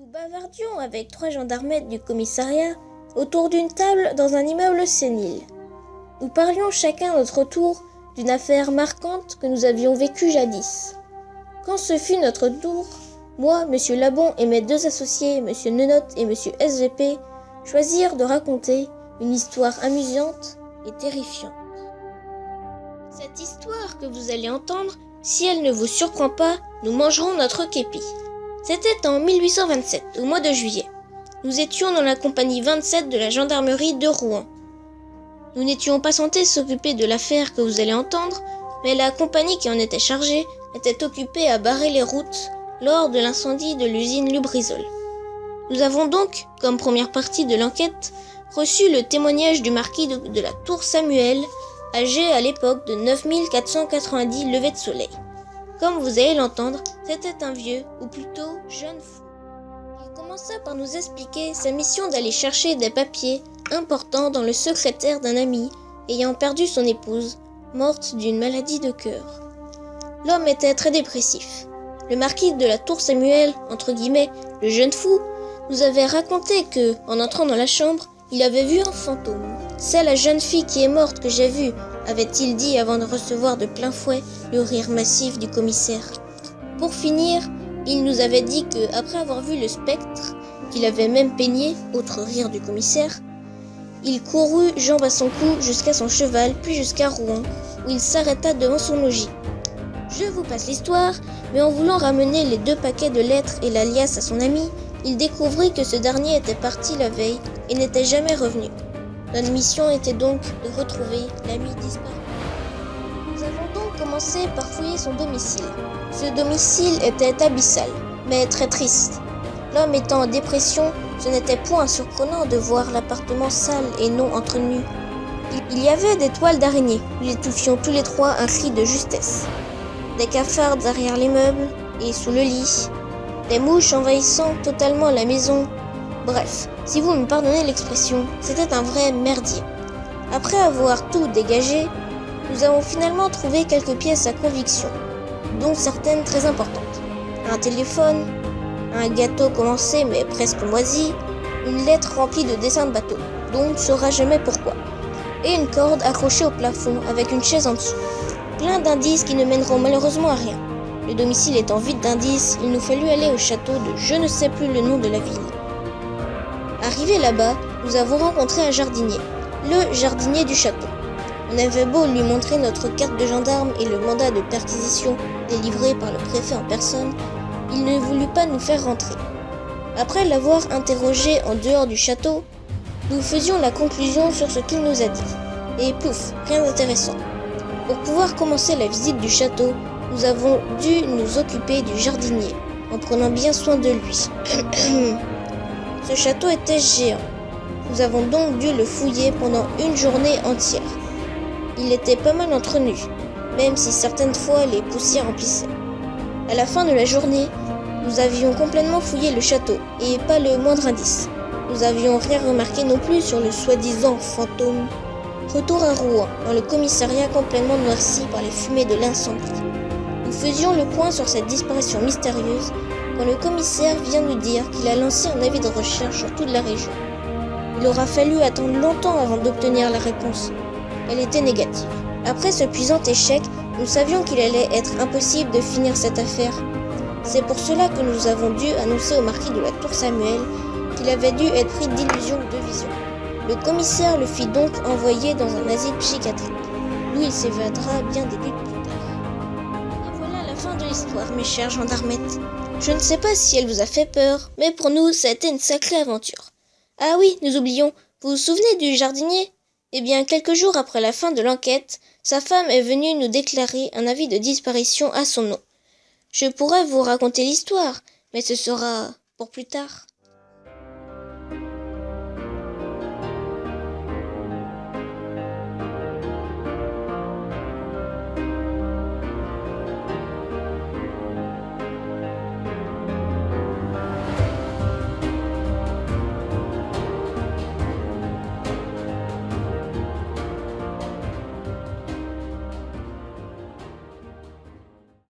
Nous bavardions avec 3 gendarmettes du commissariat autour d'une table dans un immeuble sénile. Nous parlions chacun à notre tour d'une affaire marquante que nous avions vécue jadis. Quand ce fut notre tour, moi, M. Labon et mes 2 associés, M. Nenotte et M. SVP, choisirent de raconter une histoire amusante et terrifiante. Cette histoire que vous allez entendre, si elle ne vous surprend pas, nous mangerons notre képi. C'était en 1827, au mois de juillet. Nous étions dans la compagnie 27 de la gendarmerie de Rouen. Nous n'étions pas censés s'occuper de l'affaire que vous allez entendre, mais la compagnie qui en était chargée était occupée à barrer les routes lors de l'incendie de l'usine Lubrizol. Nous avons donc, comme première partie de l'enquête, reçu le témoignage du marquis de la Tour Samuel, âgé à l'époque de 9490 levées de soleil. Comme vous allez l'entendre, c'était un vieux, ou plutôt jeune fou. Il commença par nous expliquer sa mission d'aller chercher des papiers importants dans le secrétaire d'un ami ayant perdu son épouse, morte d'une maladie de cœur. L'homme était très dépressif. Le marquis de la Tour Samuel, entre guillemets, le jeune fou, nous avait raconté que, en entrant dans la chambre, il avait vu un fantôme. « C'est la jeune fille qui est morte que j'ai vue », avait-il dit avant de recevoir de plein fouet le rire massif du commissaire. Pour finir, il nous avait dit que, après avoir vu le spectre, qu'il avait même peigné, autre rire du commissaire, il courut jambe à son cou jusqu'à son cheval, puis jusqu'à Rouen, où il s'arrêta devant son logis. Je vous passe l'histoire, mais en voulant ramener les 2 paquets de lettres et la liasse à son ami, il découvrit que ce dernier était parti la veille et n'était jamais revenu. Notre mission était donc de retrouver l'ami disparu. Nous avons donc commencé par fouiller son domicile. Ce domicile était abyssal, mais très triste. L'homme étant en dépression, ce n'était point surprenant de voir l'appartement sale et non entretenu. Il y avait des toiles d'araignée, nous étouffions tous les 3 un cri de justesse. Des cafards derrière les meubles et sous le lit, des mouches envahissant totalement la maison. Bref, si vous me pardonnez l'expression, c'était un vrai merdier. Après avoir tout dégagé, nous avons finalement trouvé quelques pièces à conviction, dont certaines très importantes. Un téléphone, un gâteau commencé mais presque moisi, une lettre remplie de dessins de bateaux, dont on ne saura jamais pourquoi, et une corde accrochée au plafond avec une chaise en dessous. Plein d'indices qui ne mèneront malheureusement à rien. Le domicile étant vide d'indices, il nous fallut aller au château de je ne sais plus le nom de la ville. Arrivés là-bas, nous avons rencontré un jardinier, le jardinier du château. On avait beau lui montrer notre carte de gendarme et le mandat de perquisition délivré par le préfet en personne, il ne voulut pas nous faire rentrer. Après l'avoir interrogé en dehors du château, nous faisions la conclusion sur ce qu'il nous a dit. Et pouf, rien d'intéressant. Pour pouvoir commencer la visite du château, nous avons dû nous occuper du jardinier, en prenant bien soin de lui. Ce château était géant. Nous avons donc dû le fouiller pendant une journée entière. Il était pas mal entretenu, même si certaines fois les poussières emplissaient. À la fin de la journée, nous avions complètement fouillé le château, et pas le moindre indice. Nous avions rien remarqué non plus sur le soi-disant fantôme. Retour à Rouen, dans le commissariat complètement noirci par les fumées de l'incendie. Nous faisions le point sur cette disparition mystérieuse quand le commissaire vient nous dire qu'il a lancé un avis de recherche sur toute la région. Il aura fallu attendre longtemps avant d'obtenir la réponse. Elle était négative. Après ce puissant échec, nous savions qu'il allait être impossible de finir cette affaire. C'est pour cela que nous avons dû annoncer au marquis de la Tour Samuel qu'il avait dû être pris d'illusions ou de visions. Le commissaire le fit donc envoyer dans un asile psychiatrique, d'où il s'évadera bien des luttes plus tard. Et voilà la fin de l'histoire, mes chers gendarmettes. Je ne sais pas si elle vous a fait peur, mais pour nous, ça a été une sacrée aventure. Ah oui, nous oublions, vous vous souvenez du jardinier ? Eh bien, quelques jours après la fin de l'enquête, sa femme est venue nous déclarer un avis de disparition à son nom. Je pourrais vous raconter l'histoire, mais ce sera pour plus tard.